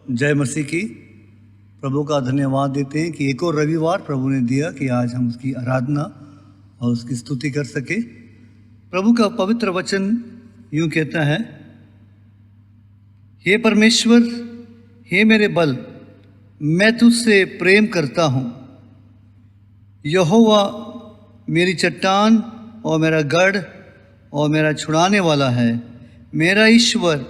जय मसीह की। प्रभु का धन्यवाद देते हैं कि एक और रविवार प्रभु ने दिया कि आज हम उसकी आराधना और उसकी स्तुति कर सके। प्रभु का पवित्र वचन यूं कहता है, हे परमेश्वर, हे मेरे बल, मैं तुझसे प्रेम करता हूँ। यहोवा मेरी चट्टान और मेरा गढ़ और मेरा छुड़ाने वाला है। मेरा ईश्वर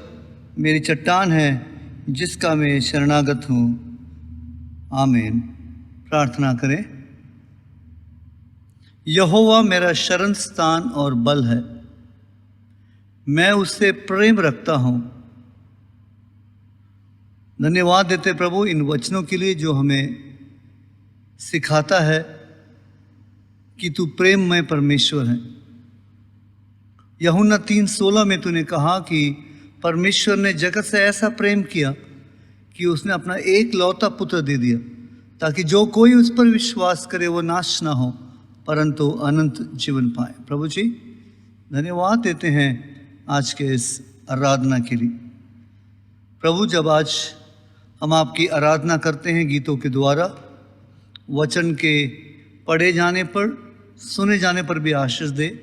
मेरी चट्टान है जिसका मैं शरणागत हूँ। आमीन। प्रार्थना करें। यहोवा मेरा शरण स्थान और बल है, मैं उससे प्रेम रखता हूँ। धन्यवाद देते प्रभु इन वचनों के लिए जो हमें सिखाता है कि तू प्रेममय परमेश्वर है। यूहन्ना 3:16 में तूने कहा कि परमेश्वर ने जगत से ऐसा प्रेम किया कि उसने अपना एक लौता पुत्र दे दिया, ताकि जो कोई उस पर विश्वास करे वो नाश ना हो परंतु अनंत जीवन पाए। प्रभु जी धन्यवाद देते हैं आज के इस आराधना के लिए। प्रभु जब आज हम आपकी आराधना करते हैं गीतों के द्वारा, वचन के पढ़े जाने पर, सुने जाने पर भी आशीष दे।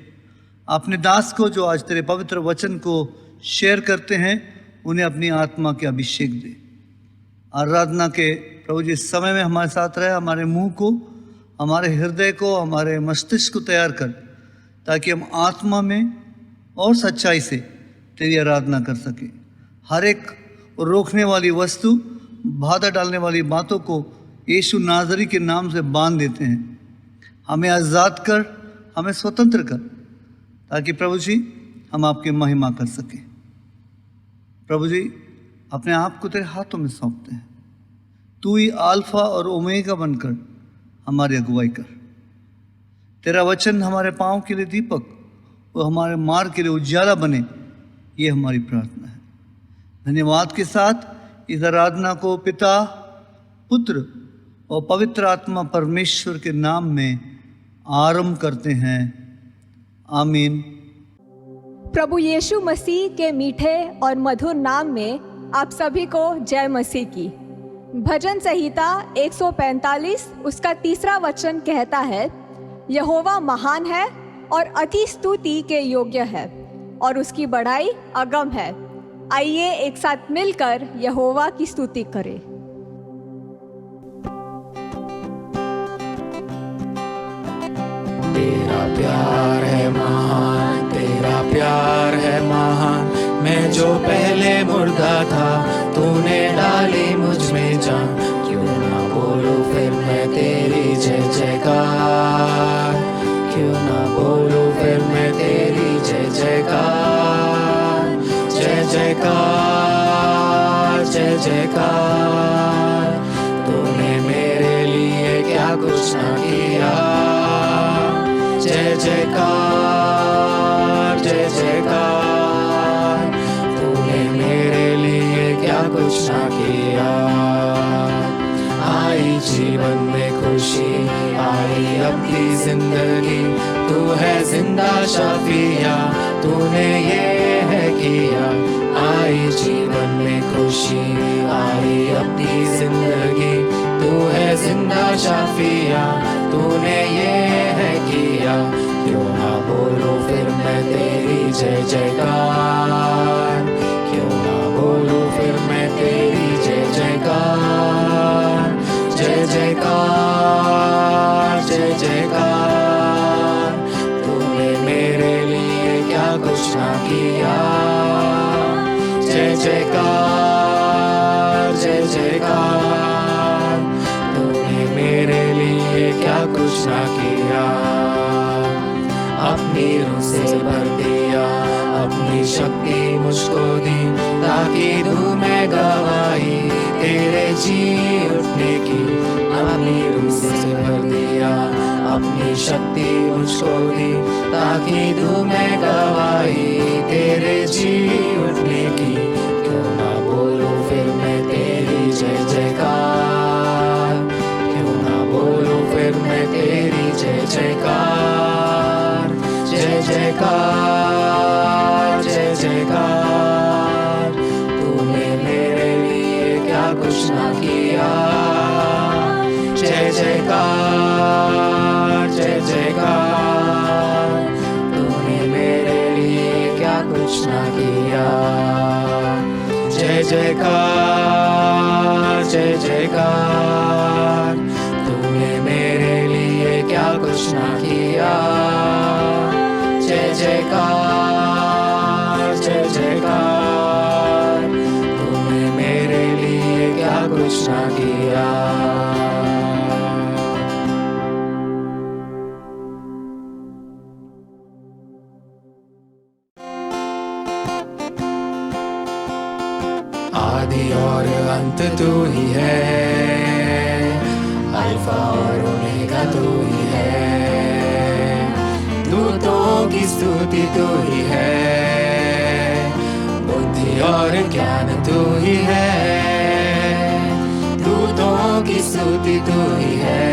अपने दास को जो आज तेरे पवित्र वचन को शेयर करते हैं उन्हें अपनी आत्मा के अभिषेक दे। आराधना के प्रभु जी समय में हमारे साथ रहे, हमारे मुंह को, हमारे हृदय को, हमारे मस्तिष्क को तैयार कर, ताकि हम आत्मा में और सच्चाई से तेरी आराधना कर सकें। हर एक रोकने वाली वस्तु, बाधा डालने वाली बातों को यीशु नाज़री के नाम से बांध देते हैं। हमें आज़ाद कर, हमें स्वतंत्र कर, ताकि प्रभु जी हम आपकी महिमा कर सकें। प्रभु जी अपने आप को तेरे हाथों में सौंपते हैं। तू ही अल्फा और ओमेगा बनकर हमारी अगुवाई कर। तेरा वचन हमारे पाँव के लिए दीपक और हमारे मार्ग के लिए उजाला बने, ये हमारी प्रार्थना है। धन्यवाद के साथ इस आराधना को पिता, पुत्र और पवित्र आत्मा परमेश्वर के नाम में आरंभ करते हैं। आमीन। प्रभु यीशु मसीह के मीठे और मधुर नाम में आप सभी को जय मसीह की। भजन संहिता 145 उसका 3 वचन कहता है, यहोवा महान है और अति स्तुति के योग्य है और उसकी बढ़ाई अगम है। आइए एक साथ मिलकर यहोवा की स्तुति करें। तेरा प्यार है महान, तेरा प्यार है महान। मैं जो पहले मुर्दा था तूने डाली मुझ में जान। क्यों ना बोलूं फिर मैं तेरी जय जयकार, क्यों ना बोलूं फिर मैं तेरी जय जयकार। जय जयकार, जय जयकार। तूने मेरे लिए क्या कुछ ना किया। जय जयकार, जय जयकार। तूने मेरे लिए क्या कुछ ना किया। आई जीवन में खुशी, आई अपनी जिंदगी। तू है जिंदा शाफिया, तूने ये है किया। आई जीवन में खुशी, आई अपनी जिंदगी। तू है जिंदा शाफिया, तूने ये है किया। क्यों ना बोलूं फिर मैं तेरी जय जयकार, क्यों ना बोलूं फिर मैं तेरी जय जयकार। जय जयकार, जय जयकार। तूने मेरे लिए क्या कुछ ना किया। जय जयकार, जय जयकार। तूने मेरे लिए क्या कुछ ना किया। अपनी रूह से भर दिया, अपनी शक्ति मुझको दी, ताकि दूं मैं गवाही तेरे जी उठने की। अपनी रूह से भर दिया, अपनी शक्ति मुझको दी, ताकि दूं मैं गवाही तेरे जी उठने की। क्यों ना बोलूं फिर मैं तेरी जय जयकार, क्यों ना बोलूं फिर मैं तेरी जय जयकार। जय जयकार, जय जयकार। तूने मेरे लिए क्या कुछ जयकार जय जयकार। तूने मेरे लिए क्या कुछ ना किया। जय जयकार जय जयकार। तूने मेरे लिए क्या कुछ ना किया। आदि और अंत तू ही है, अल्फा और ओमेगा तू ही है। दूतों की स्तुति तू ही है, बुद्धि और ज्ञान तू ही है। दूतों की स्तुति तू ही है,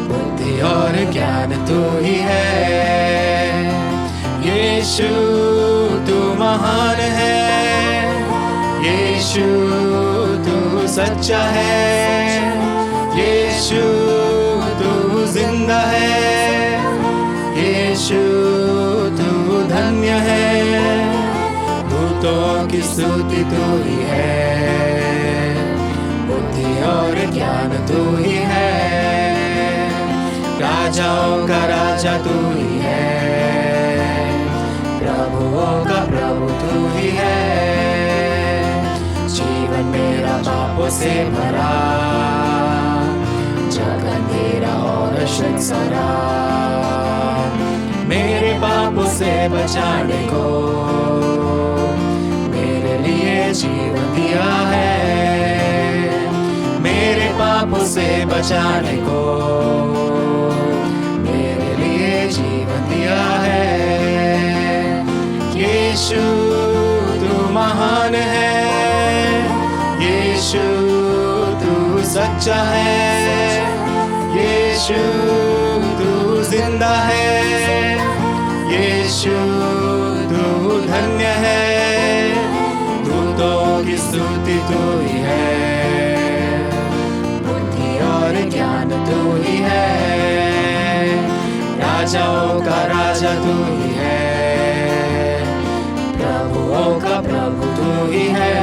बुद्धि और ज्ञान तू ही है। यीशु तू महान है, यीशु तू सच्चा है। यीशु तू जिंदा है, यीशु तू धन्य है। दूतों की स्तुति तू ही है, बुद्धि और ज्ञान तू ही है। राजाओं का राजा तू ही है, प्रभुओं का प्रभु तू ही है। जीवन मेरा पापों से भरा, जग अंधेरा और शक सरा। मेरे पापों से बचाने को मेरे लिए जीवन दिया है। मेरे पापों से बचाने को मेरे लिए जीवन दिया है। यीशु तू महान है, यीशु तू सच्चा है। यीशु तू जिंदा है, यीशु तू धन्य है। दूतों की स्तुति तू ही है, बुद्धि और ज्ञान तू ही है। राजाओं का राजा तू ही है, प्रभुओं का प्रभु तू ही है।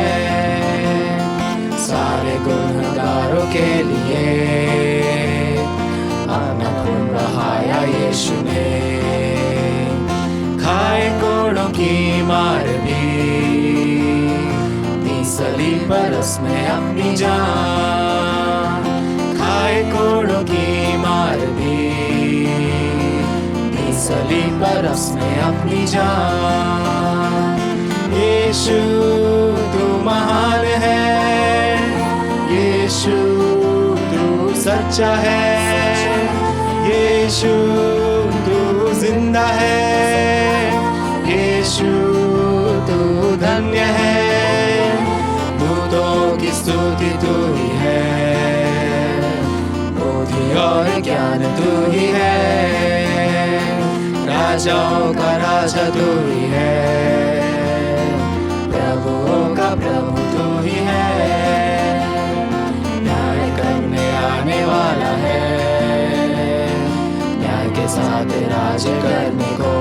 सारे गुनहगारों के लिए अपना खून बहाया यीशु ने। खाए कोड़ों की मार भी, दी सलीब पर उसने अपनी जान। खाए कोड़ों की मार भी, दी सलीब पर उसने अपनी जान। यीशु तू महान है, यीशु तू सच्चा है। यीशु तू जिंदा है, यीशु तू धन्य है। दूतों की स्तुति तू ही है, बुद्धि और ज्ञान तू ही है। राजाओं का राजा तू ही है, प्रभुओं का प्रभु तू ही है। न्याय करने आने वाला है, न्याय के साथ राज करने को।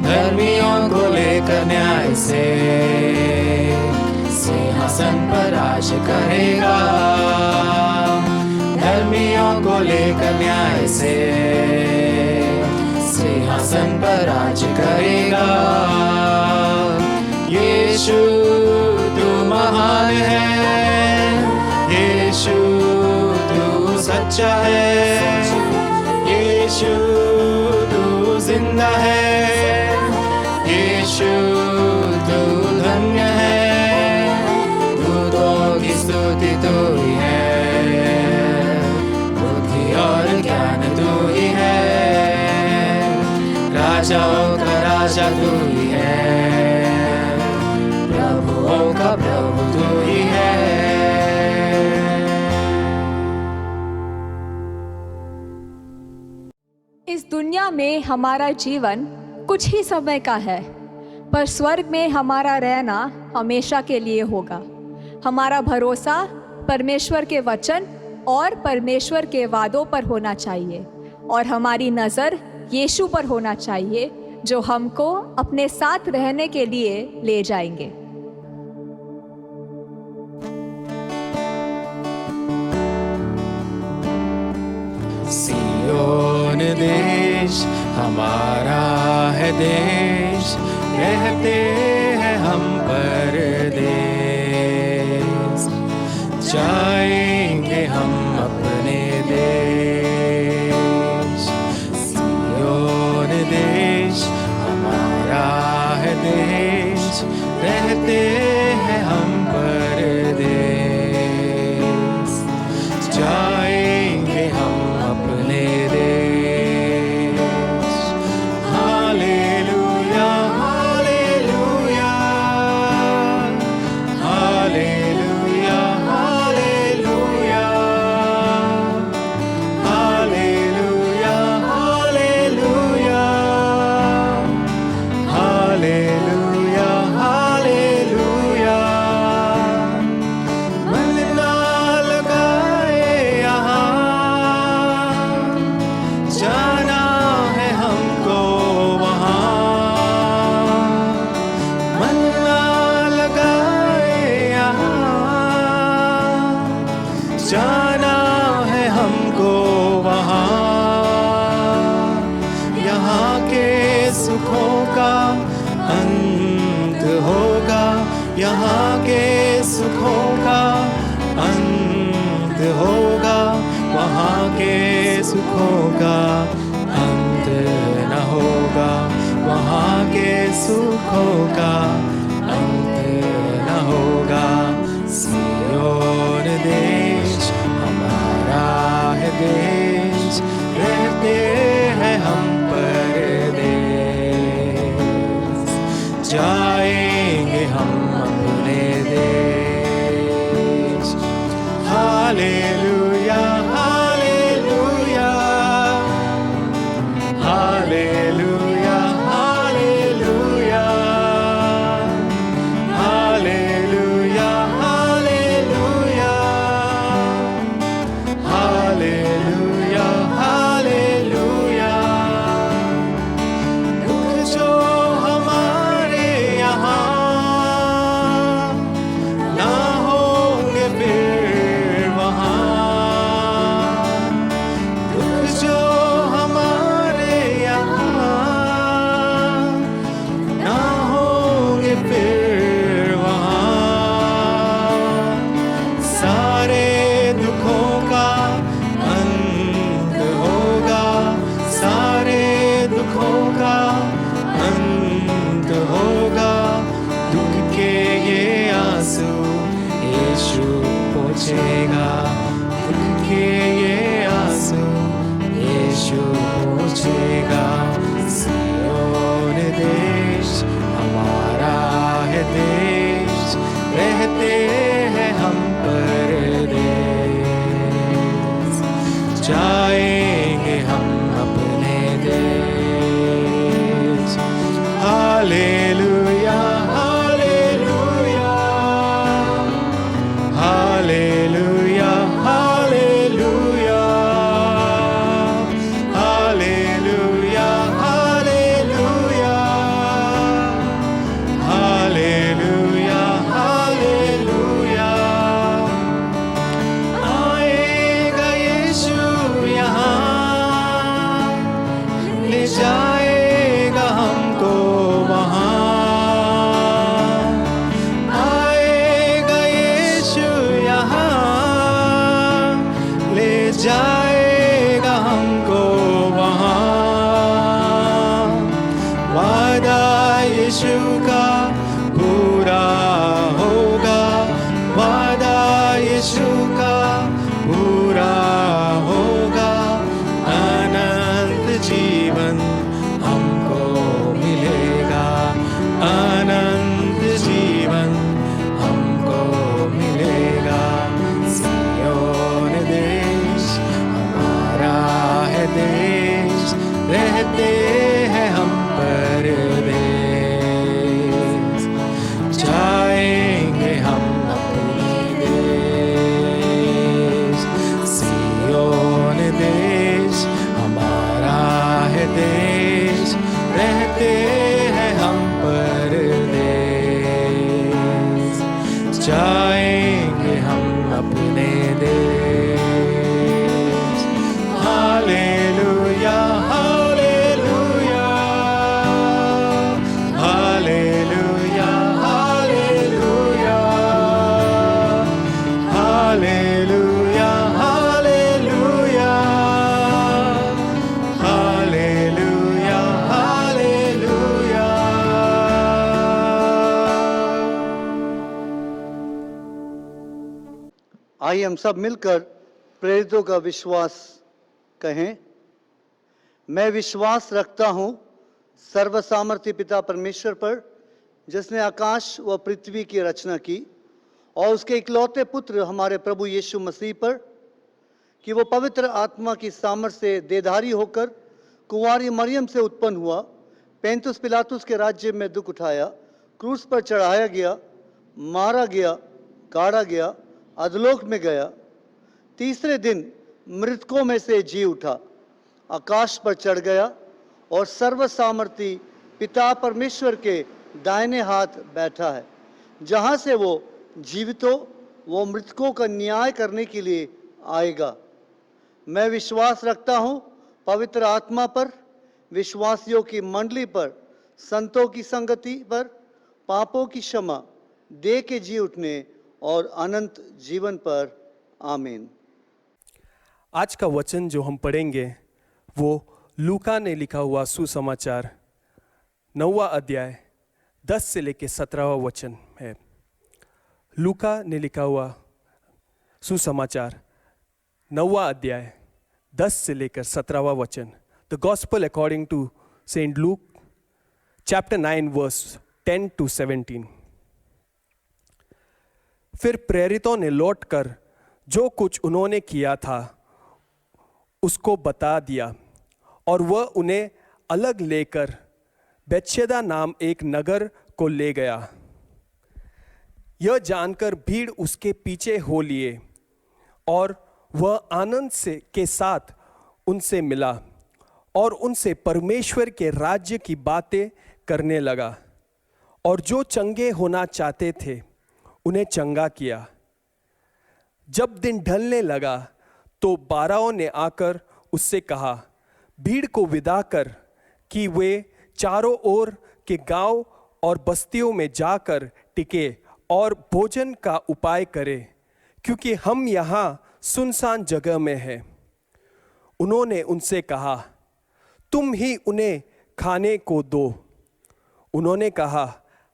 धर्मियों को लेकर न्याय से सिंहासन पर राज करेगा। धर्मियों को लेकर न्याय से सिंहासन पर राज करेगा। यीशु तू महान है, यीशु तू सच्चा है। यीशु तू जिंदा है, यीशु तू धन्य है। दूतों की स्तुति तू ही है, बुद्धि और ज्ञान तू ही है। राजाओं का राजा तू ही है, प्रभुओं का प्रभु तू ही है। इस दुनिया में हमारा जीवन कुछ ही समय का है, पर स्वर्ग में हमारा रहना हमेशा के लिए होगा। हमारा भरोसा परमेश्वर के वचन और परमेश्वर के वादों पर होना चाहिए और हमारी नज़र यीशु पर होना चाहिए, जो हमको अपने साथ रहने के लिए ले जाएंगे। सियोन देश हमारा है देश, रहते हैं हम परदेस, जाएंगे हम अपने देश। सियोन देश हमारा है देश, रहते हैं हम परदेस, जाएंगे हम अपने देश। Hallelujah hallelujah hallelujah hallelujah hallelujah hallelujah hallelujah hallelujah. मन ना लगाए यहाँ, जाना है हमको वहाँ। मन ना लगाए यहाँ, जाना है हमको वहाँ। यहाँ के सुखों का अंत होगा, यहाँ के सुखों का अंत होगा, वहाँ के सुखों का अंत न होगा, वहाँ के सुखों का अंत न होगा। सियोन देश हमारा है देश, रहते हैं हम परदेस, जाएंगे हम अपने देश। Hallelujah hallelujah hallelujah hallelujah hallelujah hallelujah hallelujah hallelujah. दुख जो हमारे यहाँ ना होंगे फिर वहाँ, दुख जो हमारे यहाँ ना होंगे फिर वहाँ। सारे दुखों का अंत होगा, सारे दुखों का अंत होगा। दुख के ये आंसू यीशु पोंछेगा, दुख के ये आंसू यीशु पोंछेगा। सियोन देश हमारा है देश, रहते हैं हम परदेस, जाएंगे हम अपने देश। Hallelujah hallelujah hallelujah hallelujah hallelujah hallelujah hallelujah hallelujah. आएगा यीशु यहाँ, ले जाएगा हमको वहाँ। आएगा यीशु यहाँ, ले जाएगा हमको वहाँ। वादा यीशु का पूरा होगा, वादा यीशु का पूरा होगा। अनंत जीवन हमको मिलेगा, अनंत जीवन हमको मिलेगा। सियोन देश हमारा है देश, रहते हैं हम परदेस, आइए हम सब मिलकर प्रेरितों का विश्वास कहें। मैं विश्वास रखता हूँ सर्वसामर्थ्य पिता परमेश्वर पर, जिसने आकाश व पृथ्वी की रचना की, और उसके इकलौते पुत्र हमारे प्रभु यीशु मसीह पर, कि वो पवित्र आत्मा की सामर्थ्य से देहधारी होकर कुंवारी मरियम से उत्पन्न हुआ, पेंतुस पिलातुस के राज्य में दुख उठाया, क्रूस पर चढ़ाया गया, मारा गया, गाड़ा गया, अधोलोक में गया, तीसरे दिन मृतकों में से जी उठा, आकाश पर चढ़ गया और सर्वसामर्थी पिता परमेश्वर के दाहिने हाथ बैठा है, जहाँ से वो जीवितों व मृतकों का न्याय करने के लिए आएगा। मैं विश्वास रखता हूँ पवित्र आत्मा पर, विश्वासियों की मंडली पर, संतों की संगति पर, पापों की क्षमा, देह के जी उठने और अनंत जीवन पर। आमीन। आज का वचन जो हम पढ़ेंगे वो लूका ने लिखा हुआ सुसमाचार 9वां अध्याय 10 से लेकर 17वां वचन है। लूका ने लिखा हुआ सुसमाचार 9वां अध्याय 10 से लेकर 17वां वचन। The gospel according to saint Luke chapter 9 verse 10 to 17। फिर प्रेरितों ने लौटकर जो कुछ उन्होंने किया था उसको बता दिया, और वह उन्हें अलग लेकर बेतशेदा नाम एक नगर को ले गया। यह जानकर भीड़ उसके पीछे हो लिए, और वह आनंद से के साथ उनसे मिला और उनसे परमेश्वर के राज्य की बातें करने लगा, और जो चंगे होना चाहते थे उन्हें चंगा किया। जब दिन ढलने लगा तो 12 ने आकर उससे कहा, भीड़ को विदा कर कि वे चारों ओर के गांव और बस्तियों में जाकर टिके और भोजन का उपाय करें, क्योंकि हम यहाँ सुनसान जगह में हैं। उन्होंने उनसे कहा, तुम ही उन्हें खाने को दो। उन्होंने कहा,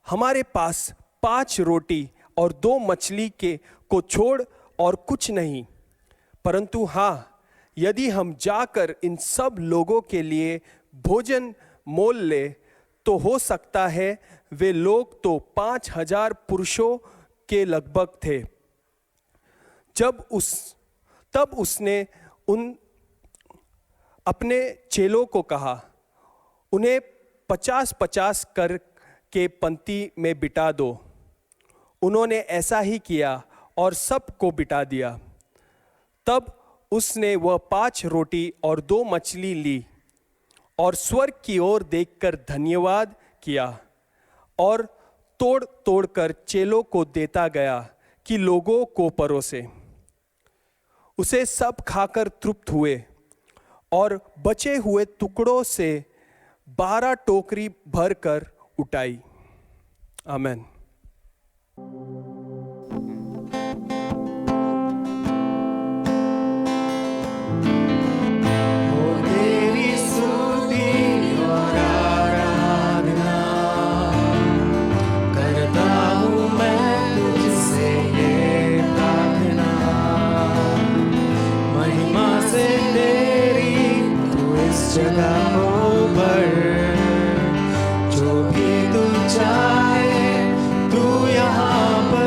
हमारे पास 5 रोटी और 2 मछली के को छोड़ और कुछ नहीं, परंतु हाँ, यदि हम जाकर इन सब लोगों के लिए भोजन मोल ले तो हो सकता है वे लोग तो 5000 पुरुषों के लगभग थे। तब उसने उन अपने चेलों को कहा, उन्हें 50-50 कर के पंक्ति में बिठा दो। उन्होंने ऐसा ही किया और सबको बिठा दिया। तब उसने वह 5 रोटी और 2 मछली ली और स्वर्ग की ओर देखकर धन्यवाद किया और तोड़ तोड़ कर चेलों को देता गया कि लोगों को परोसे। उसे सब खाकर तृप्त हुए और बचे हुए टुकड़ों से 12 टोकरी भरकर उठाई। आमीन। जगहों पर जो भी तू चाहे, तू यहाँ पर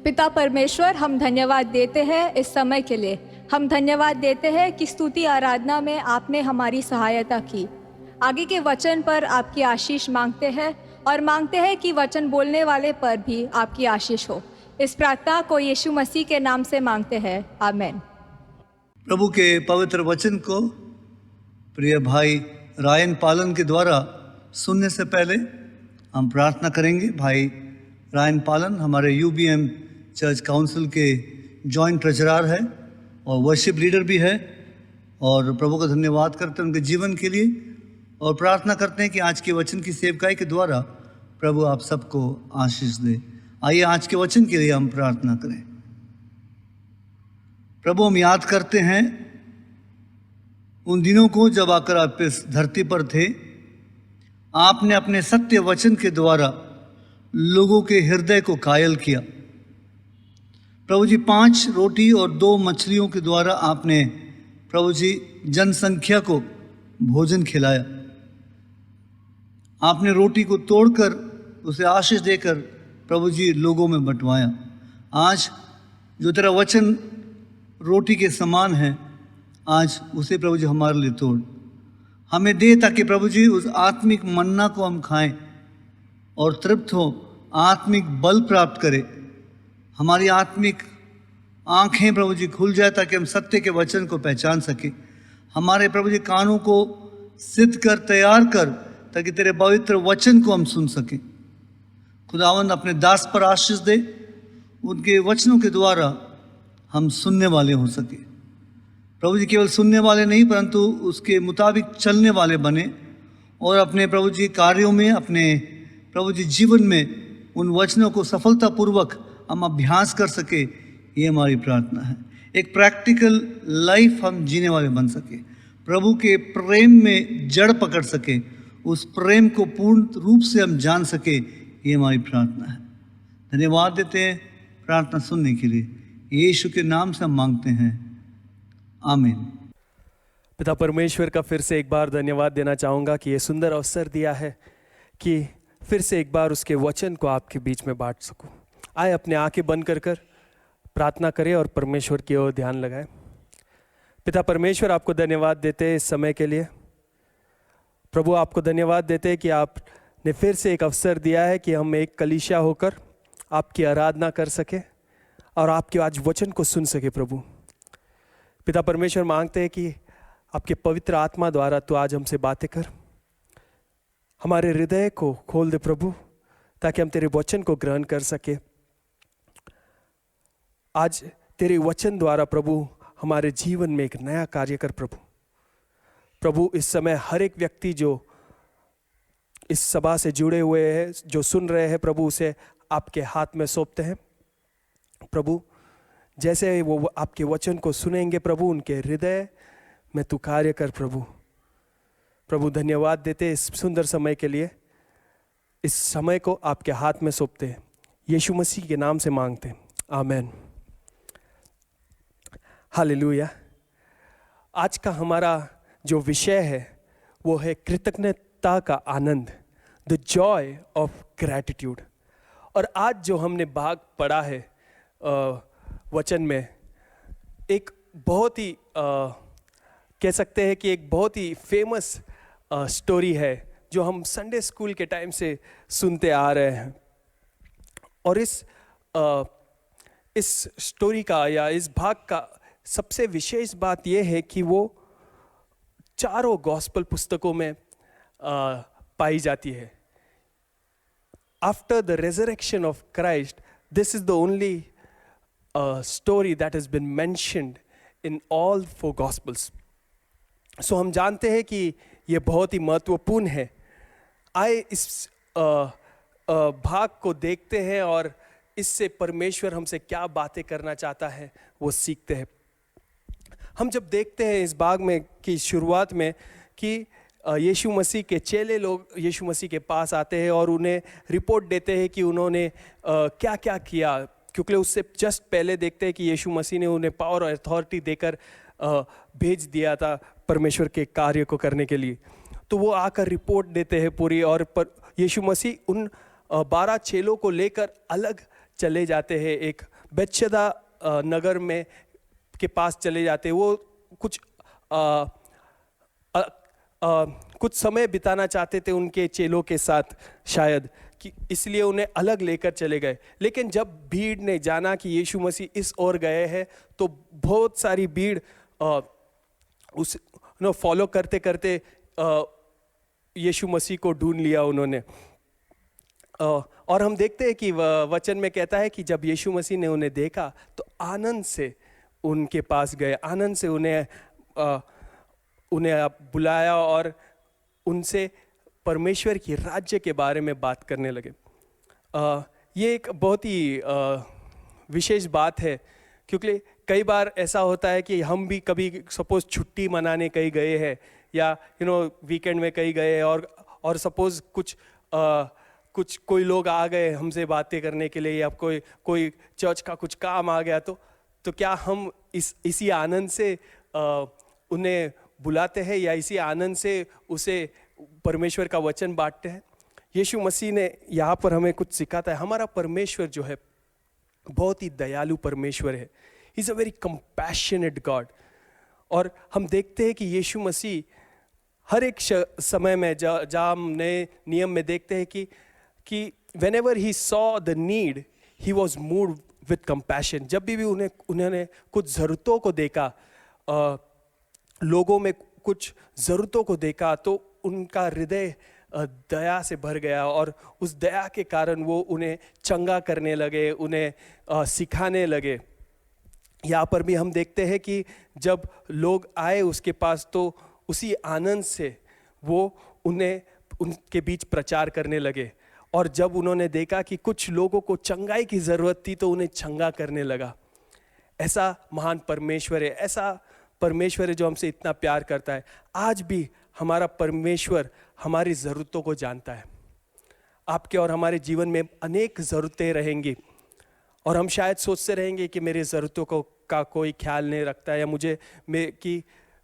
पिता परमेश्वर, हम धन्यवाद देते हैं इस समय के लिए। हम धन्यवाद देते हैं कि स्तुति आराधना में आपने हमारी सहायता की। आगे के वचन पर आपकी आशीष मांगते हैं और मांगते हैं कि वचन बोलने वाले पर भी आपकी आशीष हो। इस प्रार्थना को यीशु मसीह के नाम से मांगते हैं, आमेन। प्रभु के पवित्र वचन को प्रिय भाई रायन पालन के द्वारा सुनने से पहले हम प्रार्थना करेंगे। भाई रायन पालन हमारे यूबीएम चर्च काउंसिल के जॉइंट ट्रेजरर है और वर्शिप लीडर भी है, और प्रभु का धन्यवाद करते हैं उनके जीवन के लिए, और प्रार्थना करते हैं कि आज के वचन की सेवकाई के द्वारा प्रभु आप सबको आशीष दे। आइए आज के वचन के लिए हम प्रार्थना करें। प्रभु, हम याद करते हैं उन दिनों को जब आकर आप इस धरती पर थे। आपने अपने सत्य वचन के द्वारा लोगों के हृदय को कायल किया। प्रभु जी, 5 रोटी और 2 मछलियों के द्वारा आपने प्रभु जी जनसंख्या को भोजन खिलाया। आपने रोटी को तोड़कर उसे आशीष देकर प्रभु जी लोगों में बंटवाया। आज जो तेरा वचन रोटी के समान है, आज उसे प्रभु जी हमारे लिए तोड़ हमें दे, ताकि प्रभु जी उस आत्मिक मन्ना को हम खाएं और तृप्त हो, आत्मिक बल प्राप्त करें। हमारी आत्मिक आंखें प्रभु जी खुल जाए ताकि हम सत्य के वचन को पहचान सकें। हमारे प्रभु जी कानों को सिद्ध कर, तैयार कर, ताकि तेरे पवित्र वचन को हम सुन सकें। खुदावंद अपने दास पर आशीष दे, उनके वचनों के द्वारा हम सुनने वाले हो सके। प्रभु जी केवल सुनने वाले नहीं, परंतु उसके मुताबिक चलने वाले बने, और अपने प्रभु जी कार्यों में, अपने प्रभु जी जीवन में उन वचनों को सफलतापूर्वक हम अभ्यास कर सके। ये हमारी प्रार्थना है। एक प्रैक्टिकल लाइफ हम जीने वाले बन सके, प्रभु के प्रेम में जड़ पकड़ सके, उस प्रेम को पूर्ण रूप से हम जान सके। ये हमारी प्रार्थना है। धन्यवाद देते हैं प्रार्थना सुनने के लिए। यीशु के नाम से हम मांगते हैं, आमीन। पिता परमेश्वर का फिर से एक बार धन्यवाद देना चाहूँगा कि ये सुंदर अवसर दिया है कि फिर से एक बार उसके वचन को आपके बीच में बांट सकूं। आए अपने आंखें बंद कर प्रार्थना करें और परमेश्वर की ओर ध्यान लगाएं। पिता परमेश्वर, आपको धन्यवाद देते हैं इस समय के लिए। प्रभु, आपको धन्यवाद देते हैं कि आपने फिर से एक अवसर दिया है कि हम एक कलीसिया होकर आपकी आराधना कर सके और आपके आज वचन को सुन सके। प्रभु पिता परमेश्वर, मांगते हैं कि आपके पवित्र आत्मा द्वारा तो आज हमसे बातें कर, हमारे हृदय को खोल दे प्रभु, ताकि हम तेरे वचन को ग्रहण कर सके। आज तेरे वचन द्वारा प्रभु हमारे जीवन में एक नया कार्य कर प्रभु। इस समय हर एक व्यक्ति जो इस सभा से जुड़े हुए हैं, जो सुन रहे हैं प्रभु, उसे आपके हाथ में सौंपते हैं प्रभु। जैसे वो आपके वचन को सुनेंगे प्रभु, उनके हृदय में तू कार्य कर प्रभु। धन्यवाद देते इस सुंदर समय के लिए। इस समय को आपके हाथ में सौंपते हैं, यीशु मसीह के नाम से मांगते हैं, आमेन। हालेलुया। आज का हमारा जो विषय है वो है कृतज्ञता का आनंद, द जॉय ऑफ ग्रैटिट्यूड। और आज जो हमने भाग पढ़ा है वचन में, एक बहुत ही कह सकते हैं कि एक बहुत ही फेमस स्टोरी है जो हम संडे स्कूल के टाइम से सुनते आ रहे हैं। और इस स्टोरी का या इस भाग का सबसे विशेष बात यह है कि वो चारों गॉस्पल पुस्तकों में पाई जाती है। After the resurrection of Christ, this is the only story that has been mentioned in all 4 gospels. So हम जानते हैं कि ये बहुत ही महत्वपूर्ण है। आए इस भाग को देखते हैं और इससे परमेश्वर हमसे क्या बातें करना चाहता है वो सीखते हैं। हम जब देखते हैं इस भाग में की शुरुआत में कि यीशु मसीह के चेले लोग यीशु मसीह के पास आते हैं और उन्हें रिपोर्ट देते हैं कि उन्होंने क्या क्या किया, क्योंकि उससे जस्ट पहले देखते हैं कि यीशु मसीह ने उन्हें पावर और अथॉरिटी देकर भेज दिया था परमेश्वर के कार्य को करने के लिए। तो वो आकर रिपोर्ट देते हैं पूरी, और यीशु मसीह उन 12 चेलों को लेकर अलग चले जाते हैं एक बेतशेदा नगर में के पास चले जाते। वो कुछ कुछ समय बिताना चाहते थे उनके चेलों के साथ शायद, कि इसलिए उन्हें अलग लेकर चले गए। लेकिन जब भीड़ ने जाना कि यीशु मसीह इस ओर गए हैं, तो बहुत सारी भीड़ उस फॉलो करते करते यीशु मसीह को ढूंढ लिया उन्होंने। और हम देखते हैं कि वचन में कहता है कि जब यीशु मसीह ने उन्हें देखा तो आनंद से उनके पास गए, आनंद से उन्हें बुलाया और उनसे परमेश्वर की राज्य के बारे में बात करने लगे। ये एक बहुत ही विशेष बात है, क्योंकि कई बार ऐसा होता है कि हम भी कभी सपोज छुट्टी मनाने कहीं गए हैं या वीकेंड में कहीं गए हैं, और सपोज कुछ कोई लोग आ गए हमसे बातें करने के लिए, या कोई चर्च का कुछ काम आ गया, तो क्या हम इसी आनंद से उन्हें बुलाते हैं या इसी आनंद से उसे परमेश्वर का वचन बांटते हैं? यीशु मसीह ने यहाँ पर हमें कुछ सिखाता है। हमारा परमेश्वर जो है बहुत ही दयालु परमेश्वर है। He is a very compassionate God. और हम देखते हैं कि यीशु मसीह हर एक समय में जहाँ हम नए नियम में देखते हैं कि whenever he saw the need, he was moved with compassion। जब भी उन्होंने कुछ ज़रूरतों को देखा, लोगों में कुछ ज़रूरतों को देखा, तो उनका हृदय दया से भर गया, और उस दया के कारण वो उन्हें चंगा करने लगे, उन्हें सिखाने लगे। यहाँ पर भी हम देखते हैं कि जब लोग आए उसके पास, तो उसी आनंद से वो उनके बीच प्रचार करने लगे। और जब उन्होंने देखा कि कुछ लोगों को चंगाई की ज़रूरत थी, तो उन्हें चंगा करने लगा। ऐसा महान परमेश्वर है, ऐसा परमेश्वर है जो हमसे इतना प्यार करता है। आज भी हमारा परमेश्वर हमारी ज़रूरतों को जानता है। आपके और हमारे जीवन में अनेक ज़रूरतें रहेंगी, और हम शायद सोचते रहेंगे कि मेरी ज़रूरतों का कोई ख्याल नहीं रखता है, या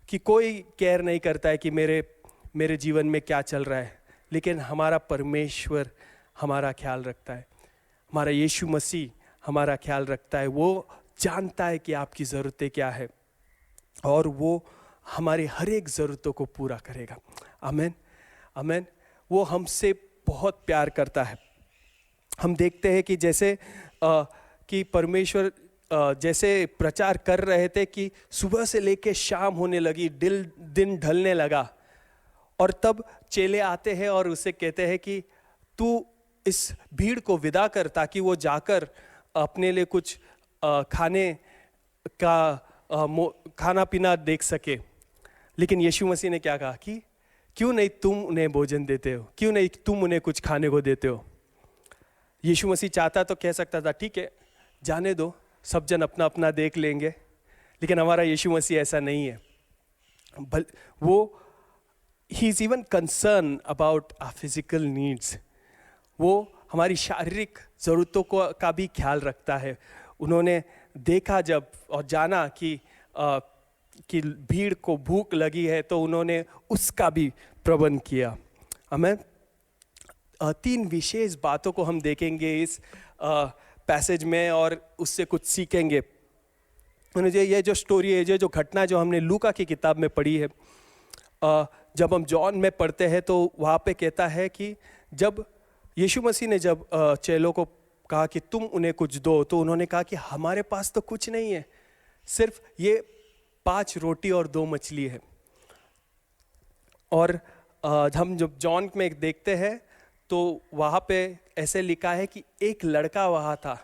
कि कोई केयर नहीं करता है कि मेरे जीवन में क्या चल रहा है। लेकिन हमारा परमेश्वर हमारा ख्याल रखता है। हमारा यीशु मसीह हमारा ख्याल रखता है। वो जानता है कि आपकी ज़रूरतें क्या है, और वो हमारी हर एक ज़रूरतों को पूरा करेगा। आमीन, आमीन। वो हमसे बहुत प्यार करता है। हम देखते हैं कि जैसे कि परमेश्वर जैसे प्रचार कर रहे थे कि सुबह से लेके शाम होने लगी, दिन ढलने लगा, और तब चेले आते हैं और उसे कहते हैं कि तू इस भीड़ को विदा कर, ताकि वो जाकर अपने लिए कुछ खाना पीना देख सके। लेकिन यीशु मसीह ने क्या कहा कि क्यों नहीं तुम उन्हें भोजन देते हो, क्यों नहीं तुम उन्हें कुछ खाने को देते हो। यीशु मसीह चाहता तो कह सकता था ठीक है जाने दो, सब जन अपना अपना देख लेंगे, लेकिन हमारा यीशु मसीह ऐसा नहीं है। वो he is even concern about our physical needs. वो हमारी शारीरिक ज़रूरतों का भी ख्याल रखता है। उन्होंने देखा जब और जाना कि भीड़ को भूख लगी है, तो उन्होंने उसका भी प्रबंध किया। हमें 3 विशेष बातों को हम देखेंगे इस पैसेज में और उससे कुछ सीखेंगे। मुझे ये जो स्टोरी है, ये जो घटना जो हमने लूका की किताब में पढ़ी है, जब हम जॉन में पढ़ते हैं तो वहाँ पे कहता है कि जब यीशु मसीह ने जब चेलों को कहा कि तुम उन्हें कुछ दो, तो उन्होंने कहा कि हमारे पास तो कुछ नहीं है, सिर्फ ये 5 रोटी और 2 मछली है। और हम जब जॉन में देखते हैं तो वहाँ पे ऐसे लिखा है कि एक लड़का वहाँ था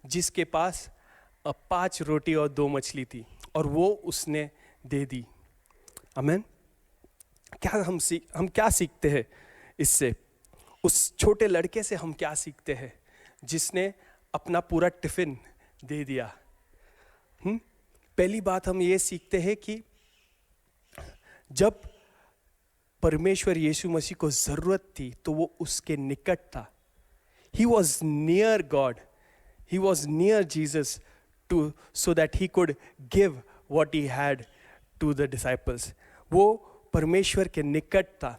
जिसके पास 5 रोटी और 2 मछली थी, और वो उसने दे दी। आमीन। क्या हम क्या सीखते हैं इससे? उस छोटे लड़के से हम क्या सीखते हैं जिसने अपना पूरा टिफिन दे दिया? पहली बात हम ये सीखते हैं कि जब परमेश्वर यीशु मसीह को जरूरत थी तो वो उसके निकट था। He was near God. He was near Jesus so that he could give what he had to the disciples. वो परमेश्वर के निकट था।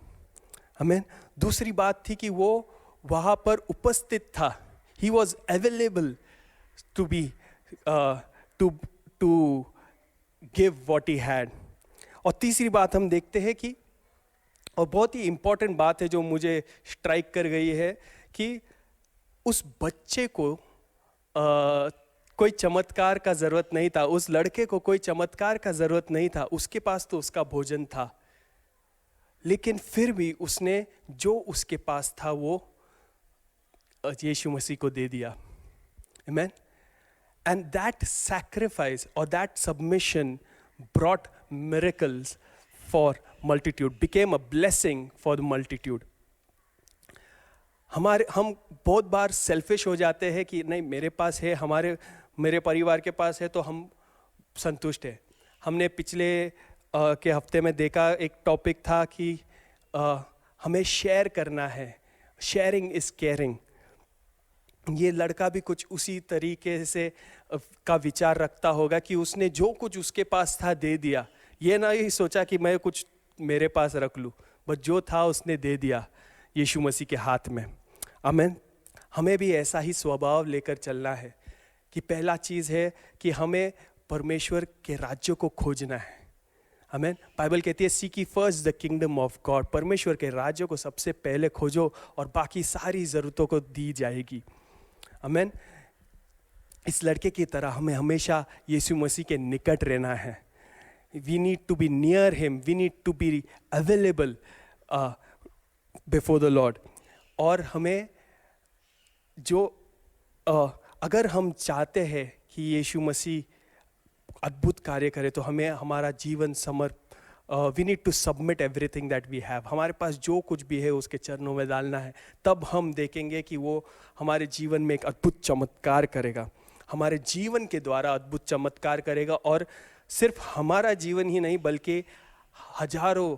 हमें दूसरी बात थी कि वो वहाँ पर उपस्थित था। He was available to be to give what he had. और तीसरी बात हम देखते हैं कि, और बहुत ही इम्पॉर्टेंट बात है जो मुझे स्ट्राइक कर गई है, कि उस बच्चे को कोई चमत्कार का ज़रूरत नहीं था, उस लड़के को कोई चमत्कार का ज़रूरत नहीं था, उसके पास तो उसका भोजन था, लेकिन फिर भी उसने जो उसके पास था वो यीशु मसीह को दे दिया। आमेन। And that sacrifice or that submission brought miracles for multitude, became a blessing for the multitude. हम बहुत बार सेल्फिश हो जाते हैं कि नहीं, मेरे पास है, मेरे परिवार के पास है तो हम संतुष्ट हैं। हमने पिछले के हफ्ते में देखा, एक टॉपिक था कि हमें शेयर करना है, शेयरिंग इज केयरिंग। ये लड़का भी कुछ उसी तरीके से का विचार रखता होगा कि उसने जो कुछ उसके पास था दे दिया, ये ना ही सोचा कि मैं कुछ मेरे पास रख लूँ, बस जो था उसने दे दिया यीशु मसीह के हाथ में। आमीन। हमें भी ऐसा ही स्वभाव लेकर चलना है कि पहला चीज़ है कि हमें परमेश्वर के राज्य को खोजना है। आमीन। बाइबल कहती है seek ye first the kingdom of God, परमेश्वर के राज्य को सबसे पहले खोजो और बाकी सारी ज़रूरतों को दी जाएगी। आमीन। इस लड़के की तरह हमें हमेशा यीशु मसीह के निकट रहना है। We need to be near him, we need to be available before the Lord. और हमें जो अगर हम चाहते हैं कि यीशु मसीह अद्भुत कार्य करे तो हमें हमारा जीवन we need to submit everything that we have. हमारे पास जो कुछ भी है उसके चरणों में डालना है, तब हम देखेंगे कि वो हमारे जीवन में एक अद्भुत चमत्कार करेगा, हमारे जीवन के द्वारा अद्भुत चमत्कार करेगा। और सिर्फ हमारा जीवन ही नहीं बल्कि हजारों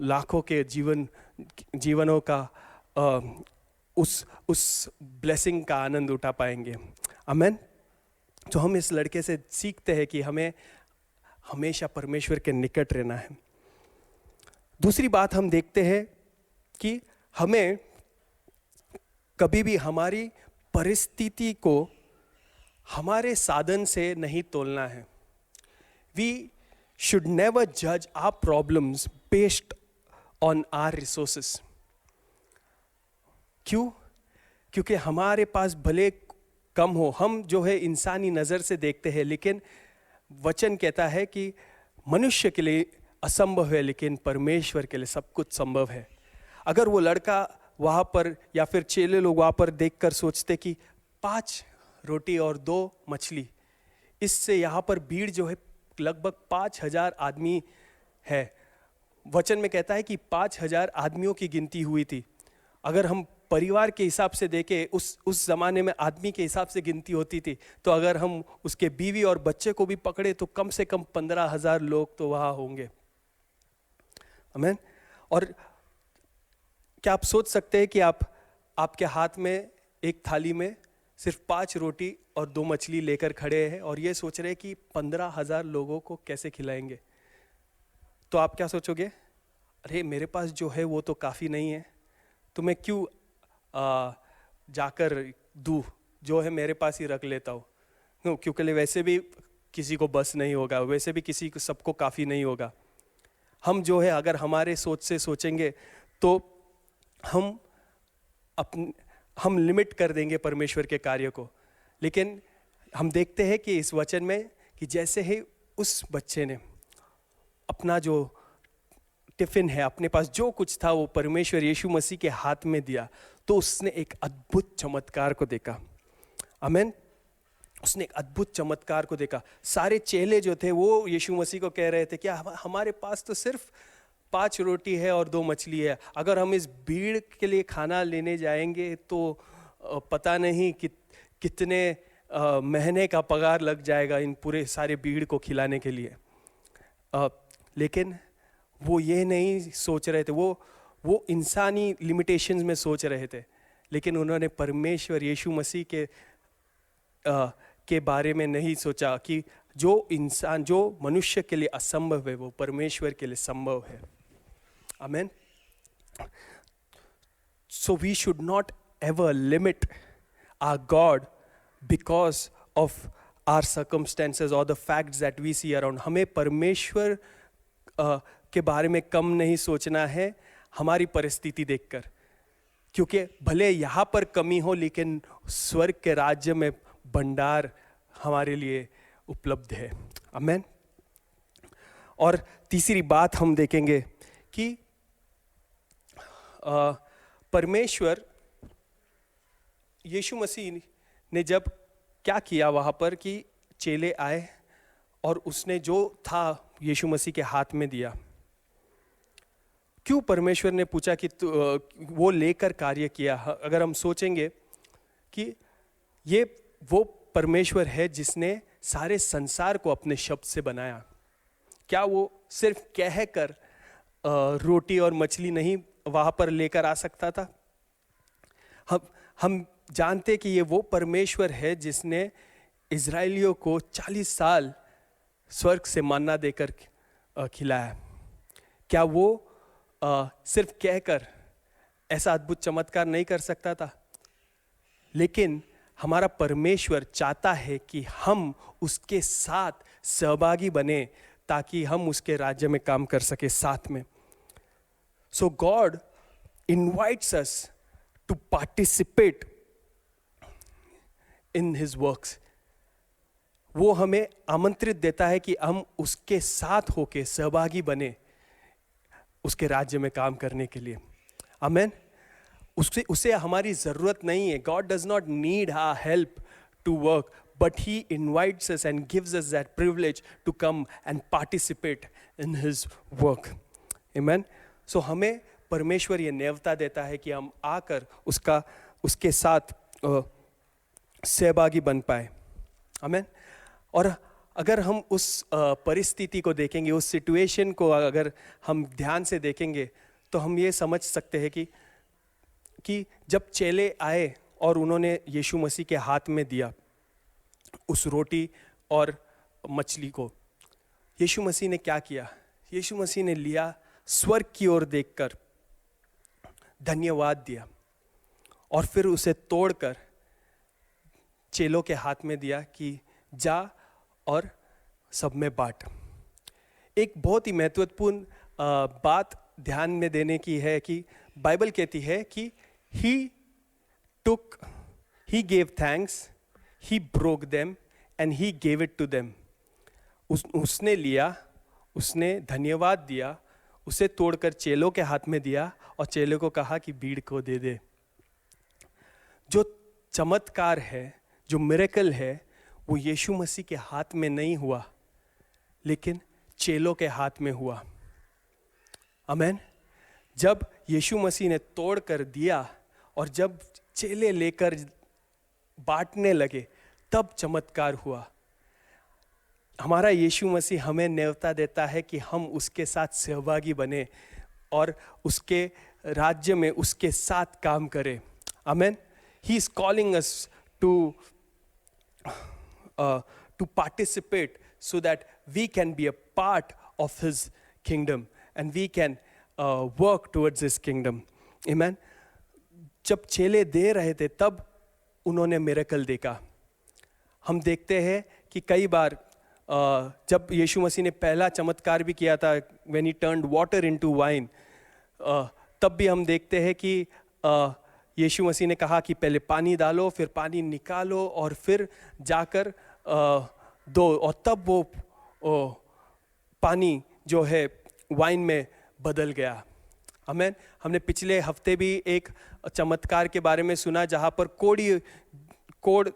लाखों के जीवनों का उस ब्लेसिंग का आनंद उठा पाएंगे। आमीन। तो हम इस लड़के से सीखते हैं कि हमें हमेशा परमेश्वर के निकट रहना है। दूसरी बात हम देखते हैं कि हमें कभी भी हमारी परिस्थिति को हमारे साधन से नहीं तोलना है। वी शुड नेवर जज our problems based on our resources. क्यों? क्योंकि हमारे पास भले कम हो, हम जो है इंसानी नज़र से देखते हैं, लेकिन वचन कहता है कि मनुष्य के लिए असंभव है लेकिन परमेश्वर के लिए सब कुछ संभव है। अगर वो लड़का वहाँ पर या फिर चेले लोग वहाँ पर देखकर सोचते कि 5 रोटी और 2 मछली, इससे यहाँ पर भीड़ जो है लगभग 5000 आदमी है। वचन में कहता है कि 5000 आदमियों की गिनती हुई थी। अगर हम परिवार के हिसाब से देखें, उस ज़माने में आदमी के हिसाब से गिनती होती थी, तो अगर हम उसके बीवी और बच्चे को भी पकड़े तो कम से कम 15000 लोग तो वहाँ होंगे। आमीन। और क्या आप सोच सकते हैं कि आपके हाथ में एक थाली में सिर्फ 5 रोटी और 2 मछली लेकर खड़े हैं और ये सोच रहे हैं कि 15000 लोगों को कैसे खिलाएंगे? तो आप क्या सोचोगे? अरे मेरे पास जो है वो तो काफ़ी नहीं है, तो मैं क्यों जाकर दूँ, जो है मेरे पास ही रख लेता हूँ। क्योंकि वैसे भी किसी को बस नहीं होगा, वैसे भी किसी को सबको काफ़ी नहीं होगा। हम जो है अगर हमारे सोच से सोचेंगे तो हम लिमिट कर देंगे परमेश्वर के कार्य को। लेकिन हम देखते हैं कि इस वचन में कि जैसे ही उस बच्चे ने अपना जो टिफिन है, अपने पास जो कुछ था वो परमेश्वर यीशु मसीह के हाथ में दिया, तो उसने एक अद्भुत चमत्कार को देखा। आमीन। उसने एक अद्भुत चमत्कार को देखा। सारे चेले जो थे वो यीशु मसीह को कह रहे थे कि हमारे पास तो सिर्फ 5 रोटी है और 2 मछली है, अगर हम इस भीड़ के लिए खाना लेने जाएंगे तो पता नहीं कितने महीने का पगार लग जाएगा इन पूरे सारे भीड़ को खिलाने के लिए। लेकिन वो ये नहीं सोच रहे थे, वो इंसानी लिमिटेशंस में सोच रहे थे, लेकिन उन्होंने परमेश्वर यीशु मसीह के बारे में नहीं सोचा कि जो मनुष्य के लिए असंभव है वो परमेश्वर के लिए संभव है। आमीन। So we should not ever limit our God because of our circumstances or the facts that we see around. हमें परमेश्वर के बारे में कम नहीं सोचना है हमारी परिस्थिति देखकर, क्योंकि भले यहाँ पर कमी हो लेकिन स्वर्ग के राज्य में भंडार हमारे लिए उपलब्ध है. आमेन. और तीसरी बात हम देखेंगे कि परमेश्वर यीशु मसीह ने जब क्या किया वहाँ पर कि चेले आए और उसने जो था यीशु मसीह के हाथ में दिया. क्यों परमेश्वर ने पूछा कि वो लेकर कार्य किया? अगर हम सोचेंगे कि ये वो परमेश्वर है जिसने सारे संसार को अपने शब्द से बनाया, क्या वो सिर्फ कहकर रोटी और मछली नहीं वहाँ पर लेकर आ सकता था? हम जानते कि ये वो परमेश्वर है जिसने इजराइलियों को 40 साल स्वर्ग से मन्ना देकर खिलाया. क्या वो सिर्फ कहकर ऐसा अद्भुत चमत्कार नहीं कर सकता था? लेकिन हमारा परमेश्वर चाहता है कि हम उसके साथ सहभागी बने ताकि हम उसके राज्य में काम कर सके साथ में. So God invites us to participate in His works. वो हमें आमंत्रित देता है कि हम उसके साथ होके सहभागी बने उसके राज्य में काम करने के लिए. आमेन. उसे हमारी जरूरत नहीं है. God does not need our help to work, but He invites us and gives us that privilege to come and participate in His work. Amen. So हमें परमेश्वर ये न्योता देता है कि हम आकर उसके साथ सहभागी बन पाए. आमेन. और अगर हम उस परिस्थिति को देखेंगे, उस सिचुएशन को अगर हम ध्यान से देखेंगे तो हम ये समझ सकते हैं कि जब चेले आए और उन्होंने यीशु मसीह के हाथ में दिया उस रोटी और मछली को, यीशु मसीह ने क्या किया? यीशु मसीह ने लिया, स्वर्ग की ओर देखकर धन्यवाद दिया और फिर उसे तोड़कर चेलों के हाथ में दिया कि जा और सब में बांट. एक बहुत ही महत्वपूर्ण बात ध्यान में देने की है कि बाइबल कहती है कि he gave thanks, he broke them and he gave it to them. उसने लिया, उसने धन्यवाद दिया, उसे तोड़कर चेलों के हाथ में दिया और चेलों को कहा कि भीड़ को दे दे. जो चमत्कार है, जो मिरेकल है, वो यीशु मसीह के हाथ में नहीं हुआ लेकिन चेलों के हाथ में हुआ. आमेन. जब यीशु मसीह ने तोड़ कर दिया और जब चेले लेकर बांटने लगे तब चमत्कार हुआ. हमारा यीशु मसीह हमें न्योता देता है कि हम उसके साथ सहभागी बने और उसके राज्य में उसके साथ काम करें. आमेन. He is calling us to participate so that we can be a part of His kingdom and we can work towards His kingdom. Amen. जब चेले दे रहे थे तब उन्होंने मिरेकल देखा. हम देखते हैं कि कई बार जब यीशु मसीह ने पहला चमत्कार भी किया था, when he turned water into wine, तब भी हम देखते हैं कि यीशु मसीह ने कहा कि पहले पानी डालो, फिर पानी निकालो और फिर जाकर दो, और तब वो पानी जो है वाइन में बदल गया. आमेन. हमने पिछले हफ्ते भी एक चमत्कार के बारे में सुना जहाँ पर कोढ़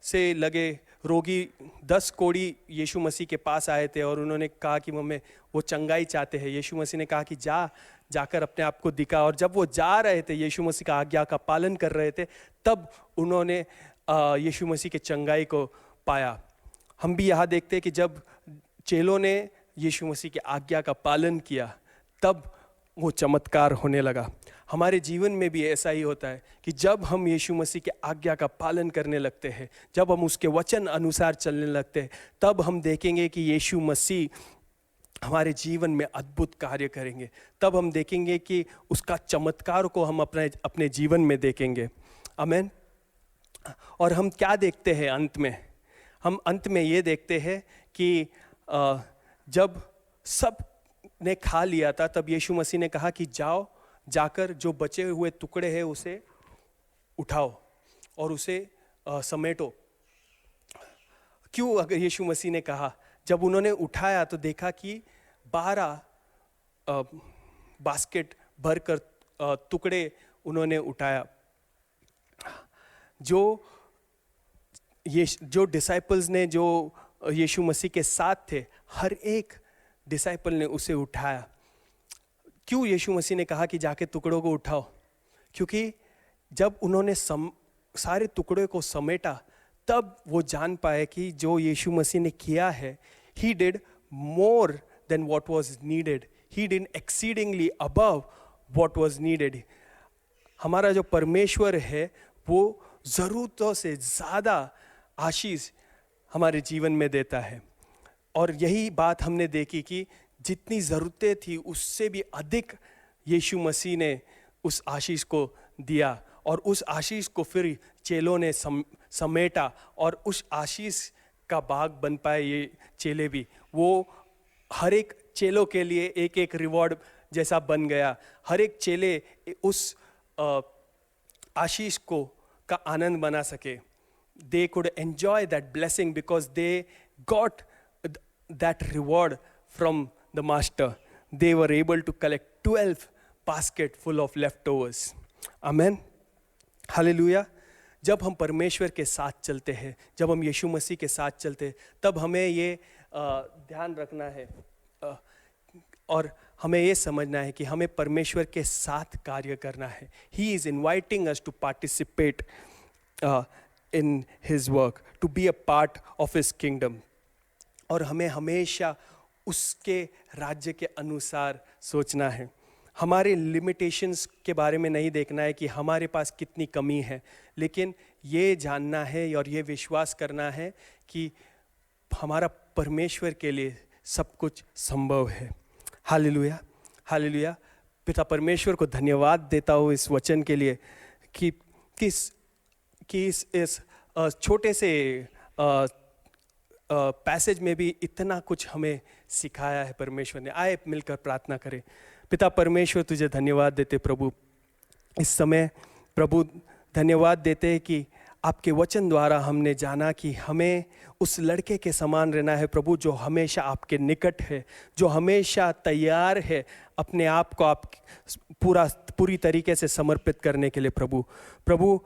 से लगे रोगी 10 कोढ़ी यीशु मसीह के पास आए थे और उन्होंने कहा कि हमें वो चंगाई चाहते हैं. यीशु मसीह ने कहा कि जाकर अपने आप को दिखा, और जब वो जा रहे थे, यीशु मसीह का आज्ञा का पालन कर रहे थे, तब उन्होंने यीशु मसीह के चंगाई को पाया. हम भी यहाँ देखते हैं कि जब चेलों ने यीशु मसीह के आज्ञा का पालन किया तब वो चमत्कार होने लगा. हमारे जीवन में भी ऐसा ही होता है कि जब हम यीशु मसीह के आज्ञा का पालन करने लगते हैं, जब हम उसके वचन अनुसार चलने लगते हैं, तब हम देखेंगे कि यीशु मसीह हमारे जीवन में अद्भुत कार्य करेंगे. तब हम देखेंगे कि उसका चमत्कार को हम अपने जीवन में देखेंगे. आमेन. और हम क्या देखते हैं अंत में? हम अंत में ये देखते हैं कि जब सब ने खा लिया था तब यीशु मसीह ने कहा कि जाकर जो बचे हुए टुकड़े हैं उसे उठाओ और उसे समेटो। क्यों अगर यीशु मसीह ने कहा? जब उन्होंने उठाया तो देखा कि 12 बास्केट भरकर टुकड़े उन्होंने उठाया। जो डिसाइपल्स ने जो यीशु मसीह के साथ थे, हर एक डिसाइपल ने उसे उठाया। क्यों यीशु मसीह ने कहा कि जाके टुकड़ों को उठाओ? क्योंकि जब उन्होंने सारे टुकड़ों को समेटा तब वो जान पाए कि जो यीशु मसीह ने किया है, he did more than what was needed. He did exceedingly above what was needed. हमारा जो परमेश्वर है वो ज़रूरतों से ज़्यादा आशीष हमारे जीवन में देता है। और यही बात हमने देखी कि जितनी ज़रूरतें थी उससे भी अधिक यीशु मसीह ने उस आशीष को दिया, और उस आशीष को फिर चेलों ने समेटा, और उस आशीष का भाग बन पाए ये चेले भी। वो हर एक चेलों के लिए एक एक रिवॉर्ड जैसा बन गया। हर एक चेले उस आशीष को का आनंद बना सके। They could enjoy that blessing because they got that reward from the master. They were able to collect 12 basket full of leftovers. Amen. Hallelujah. जब हम परमेश्वर के साथ चलते हैं, जब हम यीशु मसीह के साथ चलते हैं, तब हमें ये ध्यान रखना है और हमें ये समझना है कि हमें परमेश्वर के साथ कार्य करना है। He is inviting us to participate in His work, to be a part of His kingdom. और हमें हमेशा उसके राज्य के अनुसार सोचना है। हमारे लिमिटेशंस के बारे में नहीं देखना है कि हमारे पास कितनी कमी है, लेकिन ये जानना है और ये विश्वास करना है कि हमारा परमेश्वर के लिए सब कुछ संभव है। Hallelujah, hallelujah. पिता परमेश्वर को धन्यवाद देता हूँ इस वचन के लिए कि इस छोटे से पैसेज में भी इतना कुछ हमें सिखाया है परमेश्वर ने। आए मिलकर प्रार्थना करें। पिता परमेश्वर, तुझे धन्यवाद देते प्रभु। इस समय प्रभु धन्यवाद देते हैं कि आपके वचन द्वारा हमने जाना कि हमें उस लड़के के समान रहना है प्रभु, जो हमेशा आपके निकट है, जो हमेशा तैयार है अपने आप को आप पूरी तरीके से समर्पित करने के लिए प्रभु। प्रभु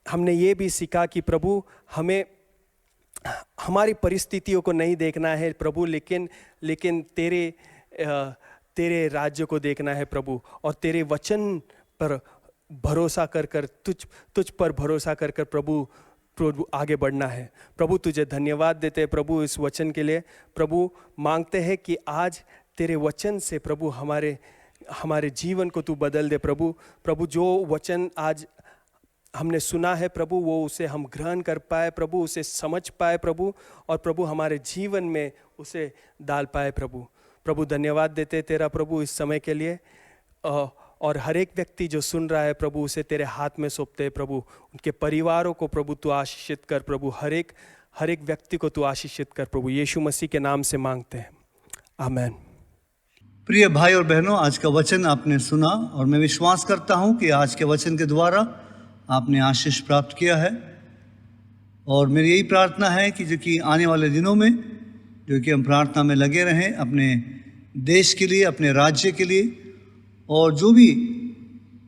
हमने ये भी सीखा कि प्रभु हमें हमारी परिस्थितियों को नहीं देखना है प्रभु, लेकिन तेरे राज्य को देखना है प्रभु, और तेरे वचन पर भरोसा कर तुझ पर भरोसा कर प्रभु आगे बढ़ना है। प्रभु तुझे धन्यवाद देते हैं प्रभु इस वचन के लिए। प्रभु मांगते हैं कि आज तेरे वचन से प्रभु हमारे जीवन को तू बदल दे प्रभु। प्रभु जो वचन आज हमने सुना है प्रभु, वो उसे हम ग्रहण कर पाए प्रभु, उसे समझ पाए प्रभु, और प्रभु हमारे जीवन में उसे डाल पाए प्रभु। प्रभु धन्यवाद देते तेरा प्रभु इस समय के लिए, और हर एक व्यक्ति जो सुन रहा है प्रभु उसे तेरे हाथ में सौंपते हैं प्रभु। उनके परिवारों को प्रभु तू आशीषित कर प्रभु, हर एक व्यक्ति को तू आशीषित कर प्रभु। यीशु मसीह के नाम से मांगते हैं, आमीन। प्रिय भाई और बहनों, आज का वचन आपने सुना और मैं विश्वास करता हूँ कि आज के वचन के द्वारा आपने आशीष प्राप्त किया है। और मेरी यही प्रार्थना है कि जो कि आने वाले दिनों में जो कि हम प्रार्थना में लगे रहें अपने देश के लिए, अपने राज्य के लिए, और जो भी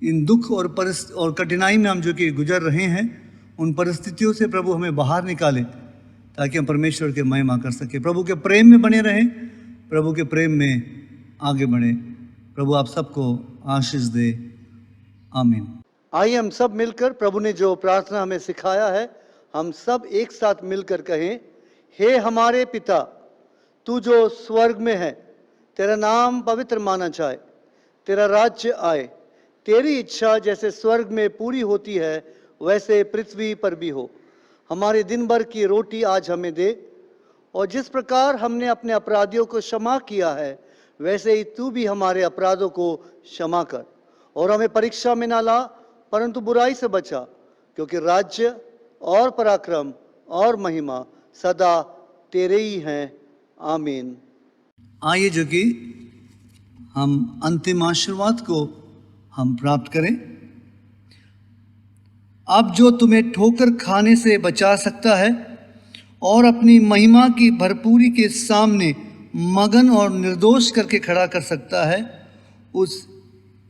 इन दुख और कठिनाई में हम जो कि गुजर रहे हैं उन परिस्थितियों से प्रभु हमें बाहर निकाले, ताकि हम परमेश्वर के महिमा कर सके, प्रभु के प्रेम में बने रहें, प्रभु के प्रेम में आगे बढ़ें। प्रभु आप सबको आशीष दे, आमीन। आइए हम सब मिलकर प्रभु ने जो प्रार्थना हमें सिखाया है, हम सब एक साथ मिलकर कहें, हे हमारे पिता, तू जो स्वर्ग में है, तेरा नाम पवित्र माना जाए, तेरा राज्य आए, तेरी इच्छा जैसे स्वर्ग में पूरी होती है वैसे पृथ्वी पर भी हो। हमारे दिन भर की रोटी आज हमें दे, और जिस प्रकार हमने अपने अपराधियों को क्षमा किया है वैसे ही तू भी हमारे अपराधों को क्षमा कर, और हमें परीक्षा में ना ला परंतु बुराई से बचा, क्योंकि राज्य और पराक्रम और महिमा सदा तेरे ही हैं। आमीन। आइए जो कि हम अंतिम आशीर्वाद को हम प्राप्त करें। अब जो तुम्हें ठोकर खाने से बचा सकता है और अपनी महिमा की भरपूरी के सामने मगन और निर्दोष करके खड़ा कर सकता है, उस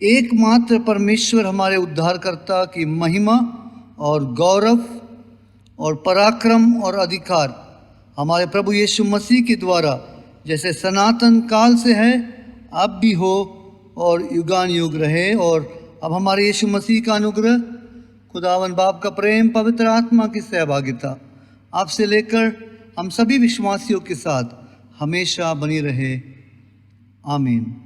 एकमात्र परमेश्वर हमारे उद्धारकर्ता की महिमा और गौरव और पराक्रम और अधिकार हमारे प्रभु यीशु मसीह के द्वारा जैसे सनातन काल से है, अब भी हो और युगान युग रहे। और अब हमारे यीशु मसीह का अनुग्रह, खुदावन बाप का प्रेम, पवित्र आत्मा की सहभागिता आपसे लेकर हम सभी विश्वासियों के साथ हमेशा बनी रहे। आमीन।